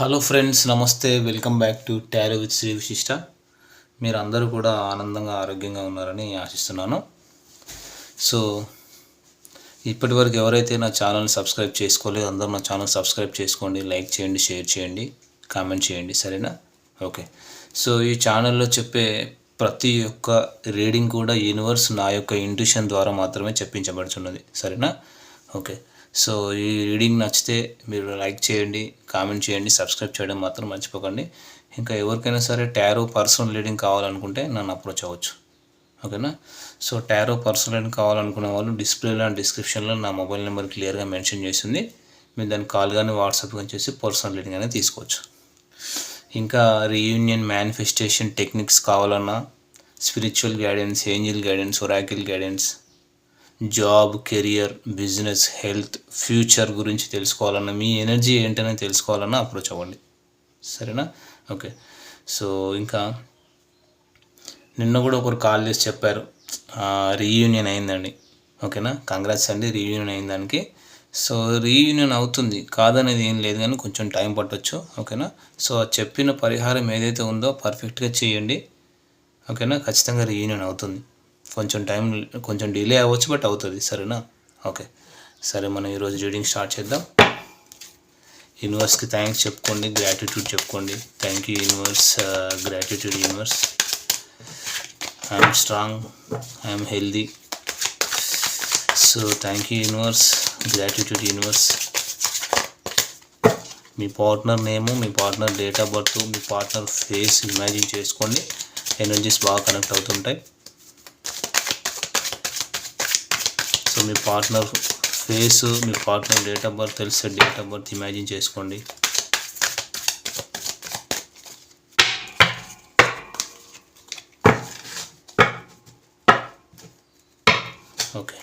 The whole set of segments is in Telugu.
హలో ఫ్రెండ్స్, నమస్తే. Welcome back to tarot with Shri Vishishta. మీరు అందరూ కూడా ఆనందంగా ఆరోగ్యంగా ఉన్నారని ఆశిస్తున్నాను. సో ఇప్పటివరకు ఎవరైతే నా ఛానల్ని సబ్స్క్రైబ్ చేసుకోలేదు అందరూ నా ఛానల్ సబ్స్క్రైబ్ చేసుకోండి, లైక్ చేయండి, షేర్ చేయండి, కామెంట్ చేయండి, సరేనా? ఓకే. సో ఈ ఛానల్లో చెప్పే ప్రతి ఒక్క రీడింగ్ కూడా యూనివర్స్ నా యొక్క ఇంట్యూషన్ ద్వారా మాత్రమే చెప్పించబడుతున్నది, సరేనా? ఓకే. సో ఈ రీడింగ్ నచ్చితే మీరు లైక్ చేయండి, కామెంట్ చేయండి, సబ్స్క్రైబ్ చేయడం మాత్రం మర్చిపోకండి. ఇంకా ఎవరికైనా సరే టారో పర్సనల్ రీడింగ్ కావాలనుకుంటే నన్ను అప్రోచ్ అవ్వచ్చు, ఓకేనా? సో టారో పర్సనల్ రీడింగ్ కావాలనుకునే వాళ్ళు డిస్ప్లేలో అండ్ డిస్క్రిప్షన్లో నా మొబైల్ నెంబర్ క్లియర్గా మెన్షన్ చేసింది. మీరు దాన్ని కాల్ కానీ వాట్సాప్ కానీ చేసి పర్సనల్ రీడింగ్ అనేది తీసుకోవచ్చు. ఇంకా రీయూనియన్ మేనిఫెస్టేషన్ టెక్నిక్స్ కావాలన్నా, spiritual guidance, Angel guidance, Oracle guidance, job, career, business, health, future గురించి తెలుసుకోవాలన్నా, మీ ఎనర్జీ ఏంటనే తెలుసుకోవాలన్నా అప్రోచ్ అవ్వండి, సరేనా? ఓకే. సో ఇంకా నిన్న కూడా ఒకరు కాల్ చేసి చెప్పారు రీయూనియన్ అయిందండి, ఓకేనా? కంగ్రాట్స్ అండి, రీయూనియన్ అయిన దానికి. సో రీయూనియన్ అవుతుంది, కాదనేది ఏం లేదు, కానీ కొంచెం టైం పట్టవచ్చు, ఓకేనా? సో చెప్పిన పరిహారం ఏదైతే ఉందో పర్ఫెక్ట్గా చేయండి, ఓకేనా? ఖచ్చితంగా రీయూనియన్ అవుతుంది. కొంచెం డిలే అవ్వచ్చు, బట్ అవుతుంది, సరేనా? ఓకే. సరే, మనం ఈరోజు రీడింగ్ స్టార్ట్ చేద్దాం. యూనివర్స్కి థ్యాంక్స్ చెప్పుకోండి, గ్రాటిట్యూడ్ చెప్పుకోండి. Thank you universe, gratitude universe. I'm strong, I'm healthy. So thank you universe, gratitude universe. Me partner name, me partner date of birth, me partner face imagine చేసుకోండి. ఎనర్జీస్ బాగా కనెక్ట్ అవుతుంటాయి. So me partner face, me partner date of birth తెలిస్తే డేట్ ఆఫ్ బర్త్ ఇమాజిన్ చేసుకోండి. Okay.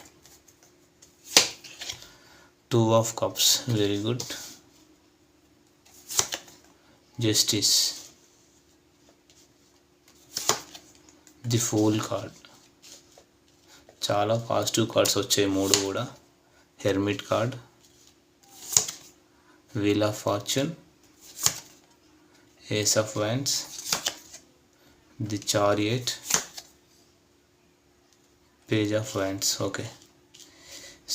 2 of Cups, very good. Justice, the fool card. చాలా పాజిటివ్ కార్డ్స్ వచ్చాయి, 3 కూడా. Hermit card, wheel of fortune, ace of wands, the chariot, page of wands. Okay.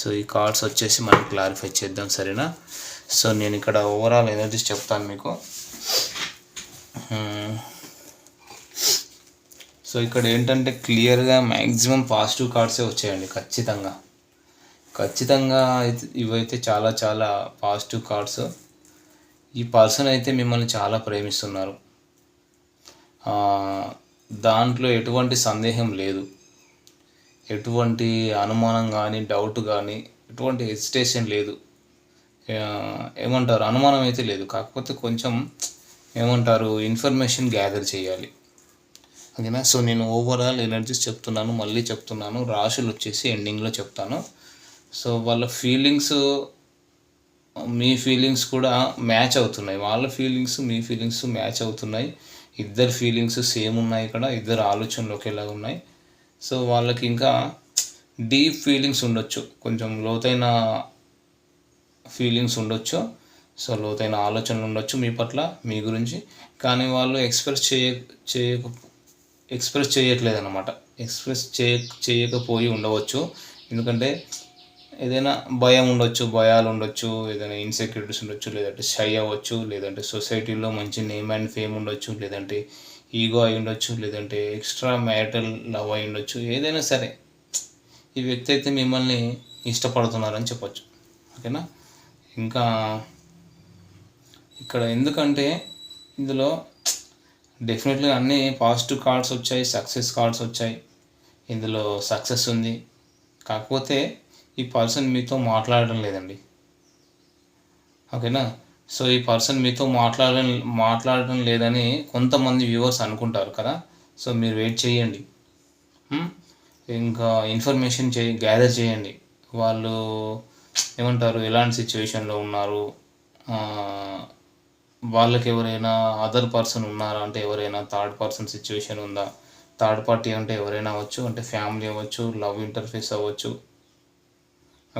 So ఈ కార్డ్స్ వచ్చేసి మనం క్లారిఫై చేద్దాం, సరేనా? సో నేను ఇక్కడ ఓవరాల్ ఎనర్జీస్ చెప్తాను మీకు. సో ఇక్కడ ఏంటంటే క్లియర్గా మ్యాక్సిమం పాజిటివ్ కార్డ్సే వచ్చాయండి, ఖచ్చితంగా ఇవైతే చాలా చాలా పాజిటివ్ కార్డ్స్. ఈ పర్సన్ అయితే మిమ్మల్ని చాలా ప్రేమిస్తున్నారు, దాంట్లో ఎటువంటి సందేహం లేదు, ఎటువంటి అనుమానం కానీ, డౌట్ కానీ, ఎటువంటి హెసిటేషన్ లేదు. ఏమంటారు, అనుమానం అయితే లేదు, కాకపోతే కొంచెం ఏమంటారు, ఇన్ఫర్మేషన్ గ్యాదర్ చేయాలి, ఓకేనా? సో నేను ఓవరాల్ ఎనర్జీస్ చెప్తున్నాను, మళ్ళీ చెప్తున్నాను, రాశులు వచ్చేసి ఎండింగ్లో చెప్తాను. సో వాళ్ళ ఫీలింగ్స్, మీ ఫీలింగ్స్ కూడా మ్యాచ్ అవుతున్నాయి, వాళ్ళ ఫీలింగ్స్ మీ ఫీలింగ్స్ మ్యాచ్ అవుతున్నాయి. ఇద్దరు ఫీలింగ్స్ సేమ్ ఉన్నాయి, ఇక్కడ ఇద్దరు ఆలోచనలు ఒకేలా ఉన్నాయి. సో వాళ్ళకి ఇంకా డీప్ ఫీలింగ్స్ ఉండొచ్చు, కొంచెం లోతైన ఫీలింగ్స్ ఉండొచ్చు. సో లోతైన ఆలోచనలు ఉండొచ్చు మీ పట్ల, మీ గురించి. కానీ వాళ్ళు ఎక్స్ప్రెస్ చేయట్లేదన్నమాట, చేయకపోయి ఉండవచ్చు. ఎందుకంటే ఏదైనా భయం ఉండొచ్చు, భయాలు ఉండొచ్చు, ఏదైనా ఇన్సెక్యూరిటీస్ ఉండొచ్చు, లేదంటే షై అవ్వచ్చు, లేదంటే సొసైటీలో మంచి నేమ్ అండ్ ఫేమ్ ఉండొచ్చు, లేదంటే ఈగో అయి ఉండొచ్చు, లేదంటే ఎక్స్ట్రా మ్యారిటల్ లవ్ అయి ఉండొచ్చు. ఏదైనా సరే ఈ వ్యక్తి అయితే మిమ్మల్ని ఇష్టపడుతున్నారని చెప్పొచ్చు, ఓకేనా? ఇంకా ఇక్కడ ఎందుకంటే ఇందులో డెఫినెట్గా అన్నీ పాజిటివ్ కార్డ్స్ వచ్చాయి, సక్సెస్ కార్డ్స్ వచ్చాయి. ఇందులో సక్సెస్ ఉంది, కాకపోతే ఈ పర్సన్ మీతో మాట్లాడడం లేదండి, ఓకేనా? సో ఈ పర్సన్ మీతో మాట్లాడడం లేదని కొంతమంది వ్యూవర్స్ అనుకుంటారు కదా. సో మీరు వెయిట్ చేయండి, ఇంకా ఇన్ఫర్మేషన్ గ్యాదర్ చేయండి. వాళ్ళు ఏమంటారు, ఎలాంటి సిచ్యువేషన్లో ఉన్నారు, వాళ్ళకి ఎవరైనా అదర్ పర్సన్ ఉన్నారా అంటే, ఎవరైనా థర్డ్ పర్సన్ సిచ్యువేషన్ ఉందా? థర్డ్ పార్టీ అంటే ఎవరైనా అవ్వచ్చు, అంటే ఫ్యామిలీ అవ్వచ్చు, లవ్ ఇంటర్ఫేస్ అవ్వచ్చు,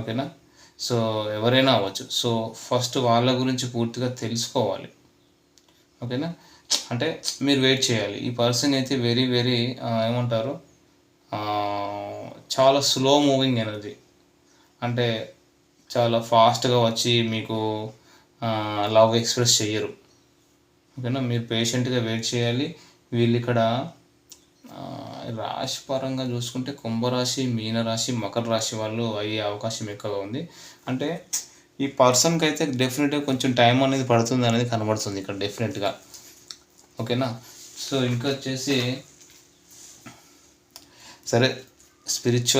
ఓకేనా? సో ఎవరైనా అవ్వచ్చు. సో ఫస్ట్ వాళ్ళ గురించి పూర్తిగా తెలుసుకోవాలి, ఓకేనా. అంటే మీరు వెయిట్ చేయాలి. ఈ పర్సన్ అయితే వెరీ వెరీ ఏమంటారు, చాలా స్లో మూవింగ్ ఎనర్జీ. అంటే చాలా ఫాస్ట్గా వచ్చి మీకు లవ్ ఎక్స్ప్రెస్ చెయ్యరు. ఓకేనా. మీరు పేషెంట్గా వెయిట్ చేయాలి. వీళ్ళు ఇక్కడ రాశి పరంగా చూసుకుంటే కుంభరాశి, మీనరాశి, మకర రాశి వాళ్ళు అయ్యే అవకాశం ఎక్కువగా ఉంది. అంటే ఈ పర్సన్కి అయితే డెఫినెట్గా కొంచెం టైం అనేది పడుతుంది అనేది కనబడుతుంది ఇక్కడ డెఫినెట్గా. ఓకేనా. సో ఇంకా వచ్చేసి సరే, స్పిరిట్స్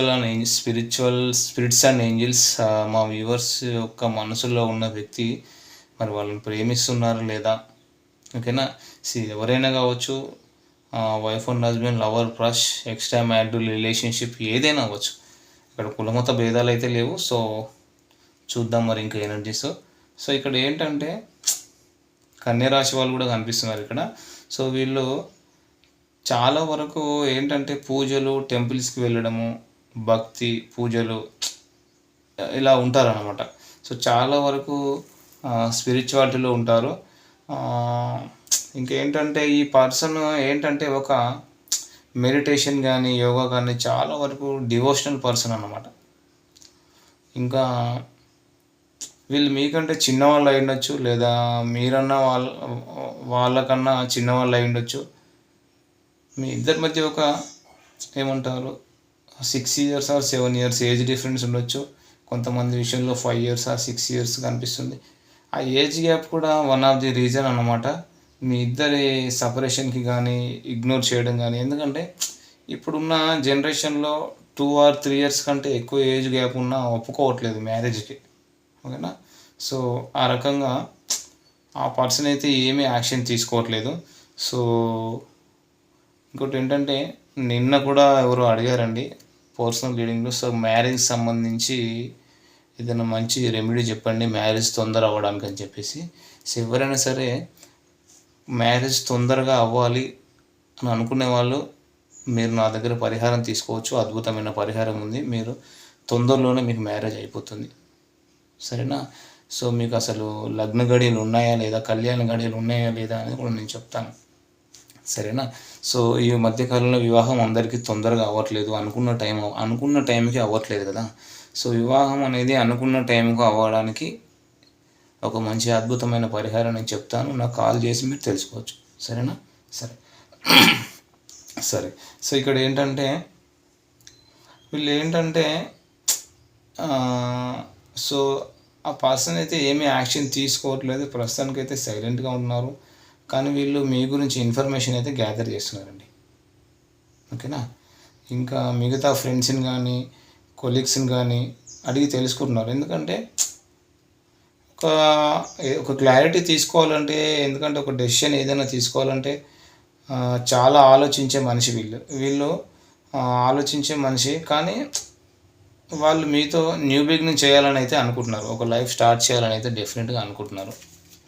అండ్ ఏంజిల్స్ మా వ్యూవర్స్ యొక్క మనసులో ఉన్న వ్యక్తి మరి వాళ్ళని ప్రేమిస్తున్నారు లేదా? ఓకేనా. ఎవరైనా కావచ్చు, wife and husband, lover, crush, extra marital relationship ఏదైనా అవ్వచ్చు. ఇక్కడ కులమత భేదాలు అయితే లేవు. సో చూద్దాం మరి ఇంకా ఎనర్జీస్. సో ఇక్కడ ఏంటంటే కన్యా రాశి వాళ్ళు కూడా కనిపిస్తున్నారు ఇక్కడ. సో వీళ్ళు చాలా వరకు ఏంటంటే పూజలు, టెంపుల్స్కి వెళ్ళడము, భక్తి పూజలు ఇలా ఉంటారన్నమాట. సో చాలా వరకు స్పిరిచువాలిటీలో ఉంటారు. ఇంకేంటంటే ఈ పర్సన్ ఏంటంటే ఒక మెడిటేషన్ కానీ, యోగా కానీ చాలా వరకు డివోషనల్ పర్సన్ అన్నమాట. ఇంకా వీళ్ళు మీకంటే చిన్నవాళ్ళు అయి ఉండొచ్చు, లేదా మీరన్నా వాళ్ళకన్నా చిన్నవాళ్ళు అయి ఉండొచ్చు. మీ ఇద్దరి మధ్య ఒక ఏమంటారు 6 years or 7 years age difference ఉండొచ్చు. కొంతమంది విషయంలో 5 years or 6 years కనిపిస్తుంది. ఆ ఏజ్ గ్యాప్ కూడా వన్ ఆఫ్ ది రీజన్ అన్నమాట మీ ఇద్దరి సపరేషన్కి కానీ, ఇగ్నోర్ చేయడం కానీ. ఎందుకంటే ఇప్పుడున్న జనరేషన్లో 2 or 3 years కంటే ఎక్కువ ఏజ్ గ్యాప్ ఉన్నా ఒప్పుకోవట్లేదు మ్యారేజ్కి. ఓకేనా. సో ఆ రకంగా ఆ పర్సన్ అయితే ఏమీ యాక్షన్ తీసుకోవట్లేదు. సో ఇంకోటి ఏంటంటే నిన్న కూడా ఎవరో అడిగారండి పర్సనల్ రీడింగ్లో. సో మ్యారేజ్ సంబంధించి ఏదైనా మంచి రెమెడీ చెప్పండి మ్యారేజ్ తొందర అవ్వడానికి అని చెప్పేసి. సో ఎవరైనా సరే మ్యారేజ్ తొందరగా అవ్వాలి అని అనుకునే వాళ్ళు మీరు నా దగ్గర పరిహారం తీసుకోవచ్చు. అద్భుతమైన పరిహారం ఉంది. మీరు తొందరలోనే మీకు మ్యారేజ్ అయిపోతుంది. సరేనా. సో మీకు అసలు లగ్న గడియలు ఉన్నాయా లేదా, కళ్యాణ గడియలు ఉన్నాయా లేదా అనేది కూడా నేను చెప్తాను. సరేనా. సో ఈ మధ్యకాలంలో వివాహం అందరికీ తొందరగా అవ్వట్లేదు. అనుకున్న టైంకి అవ్వట్లేదు కదా. సో వివాహం అనేది అనుకున్న టైంకు అవ్వడానికి ఒక మంచి అద్భుతమైన పరిహారం నేను చెప్తాను. నాకు కాల్ చేసి మీరు తెలుసుకోవచ్చు. సరేనా. సరే. సో ఇక్కడ ఏంటంటే వీళ్ళు ఏంటంటే సో ఆ పర్సన్ అయితే ఏమీ యాక్షన్ తీసుకోవట్లేదు. ప్రస్తుతానికైతే సైలెంట్గా ఉన్నారు. కానీ వీళ్ళు మీ గురించి ఇన్ఫర్మేషన్ అయితే గ్యాదర్ చేస్తున్నారండి. ఓకేనా. ఇంకా మిగతా ఫ్రెండ్స్ని కానీ, కొలీగ్స్ని కానీ అడిగి తెలుసుకుంటున్నారు. ఎందుకంటే ఒక క్లారిటీ తీసుకోవాలంటే, ఎందుకంటే ఒక డెసిషన్ ఏదైనా తీసుకోవాలంటే చాలా ఆలోచించే మనిషి వీళ్ళు ఆలోచించే మనిషి. కానీ వాళ్ళు మీతో న్యూ బిగినింగ్ చేయాలని అయితే అనుకుంటున్నారు. ఒక లైఫ్ స్టార్ట్ చేయాలని అయితే డెఫినెట్గా అనుకుంటున్నారు.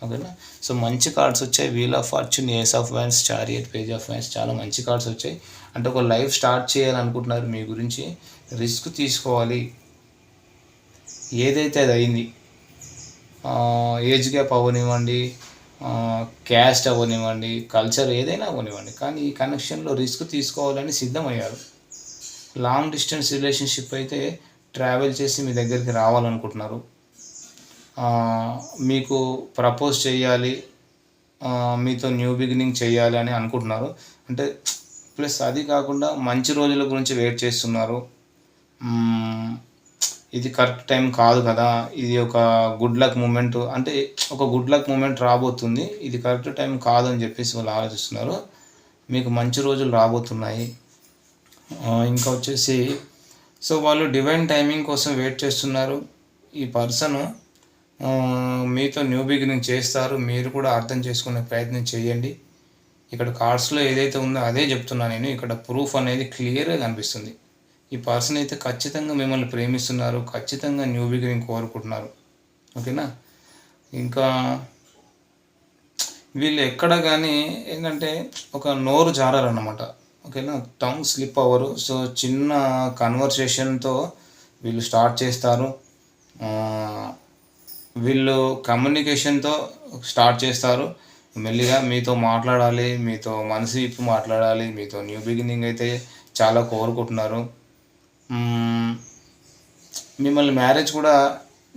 ఓకేనా. సో మంచి కార్డ్స్ వచ్చాయి. Wheel of fortune, ace of wands, chariot, page of wands, చాలా మంచి కార్డ్స్ వచ్చాయి. అంటే ఒక లైఫ్ స్టార్ట్ చేయాలనుకుంటున్నారు. మీ గురించి రిస్క్ తీసుకోవాలి. ఏదైతే అది అయింది. ఏజ్ గ్యాప్ అవ్వనివ్వండి, క్యాస్ట్ అవ్వనివ్వండి, కల్చర్ ఏదైనా అవ్వనివ్వండి, కానీ ఈ కనెక్షన్లో రిస్క్ తీసుకోవాలని సిద్ధమయ్యారు. లాంగ్ డిస్టెన్స్ రిలేషన్షిప్ అయితే ట్రావెల్ చేసి మీ దగ్గరికి రావాలనుకుంటున్నారు. మీకు ప్రపోజ్ చేయాలి, మీతో న్యూ బిగినింగ్ చేయాలి అని అనుకుంటున్నారు. అంటే ప్లస్ అది కాకుండా మంచి రోజుల గురించి వెయిట్ చేస్తున్నారు. ఇది కరెక్ట్ టైం కాదు కదా, ఇది ఒక గుడ్ లక్ మూమెంట్, అంటే ఒక గుడ్ లక్ మూమెంట్ రాబోతుంది, ఇది కరెక్ట్ టైం కాదు అని చెప్పేసి వాళ్ళు ఆలోచిస్తున్నారు. మీకు మంచి రోజులు రాబోతున్నాయి. ఇంకా వచ్చేసి సో వాళ్ళు డివైన్ టైమింగ్ కోసం వెయిట్ చేస్తున్నారు. ఈ పర్సన్ మీతో న్యూ బిగినింగ్ చేస్తారు. మీరు కూడా అర్థం చేసుకునే ప్రయత్నం చేయండి. ఇక్కడ కార్డ్స్లో ఏదైతే ఉందో అదే చెప్తున్నా నేను. ఇక్కడ ప్రూఫ్ అనేది క్లియర్గా కనిపిస్తుంది. ఈ పర్సన్ అయితే ఖచ్చితంగా మిమ్మల్ని ప్రేమిస్తున్నారు, ఖచ్చితంగా న్యూ బిగినింగ్ కోరుకుంటున్నారు. ఓకేనా. ఇంకా వీళ్ళు ఎక్కడ కానీ ఏంటంటే ఒక నోరు జారారన్నమాట. ఓకేనా. టంగ్ స్లిప్ అవ్వరు. సో చిన్న కన్వర్సేషన్తో వీళ్ళు స్టార్ట్ చేస్తారు. వీళ్ళు కమ్యూనికేషన్తో స్టార్ట్ చేస్తారు. మెల్లిగా మీతో మాట్లాడాలి, మీతో మనసు ఇప్పి మాట్లాడాలి, మీతో న్యూ బిగినింగ్ అయితే చాలా కోరుకుంటున్నారు. మిమ్మల్ని మ్యారేజ్ కూడా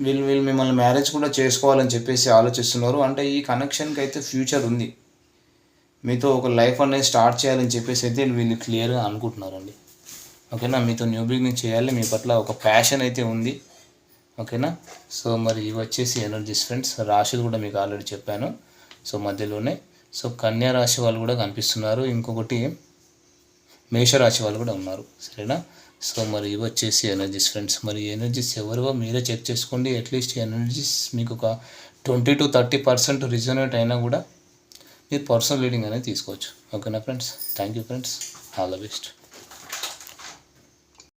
వీళ్ళు మిమ్మల్ని మ్యారేజ్ కూడా చేసుకోవాలని చెప్పేసి ఆలోచిస్తున్నారు. అంటే ఈ కనెక్షన్కి అయితే ఫ్యూచర్ ఉంది. మీతో ఒక లైఫ్ అనేది స్టార్ట్ చేయాలని చెప్పేసి అయితే వీళ్ళు క్లియర్గా అనుకుంటున్నారండి. ఓకేనా, మీతో న్యూ బిగినింగ్ చేయాలి, మీ పట్ల ఒక ప్యాషన్ అయితే ఉంది. ఓకేనా, సో మరి ఇవి వచ్చేసి ఎనర్జీస్ ఫ్రెండ్స్. రాశులు కూడా మీకు ఆల్రెడీ చెప్పాను. సో మధ్యలోనే సో కన్యా రాశి వాళ్ళు కూడా కనిపిస్తున్నారు, ఇంకొకటి మేషరాశి వాళ్ళు కూడా ఉన్నారు. సరేనా, సో మరి ఇవి వచ్చేసి ఎనర్జీస్ ఫ్రెండ్స్. మరి ఎనర్జీస్ ఎవరివో మీరే చెక్ చేసుకోండి. అట్లీస్ట్ ఎనర్జీస్ మీకు ఒక 20-30% రిజనేట్ అయినా కూడా మీరు పర్సనల్ రీడింగ్ అనేది తీసుకోవచ్చు. ఓకేనా friends, thank you friends, all the best.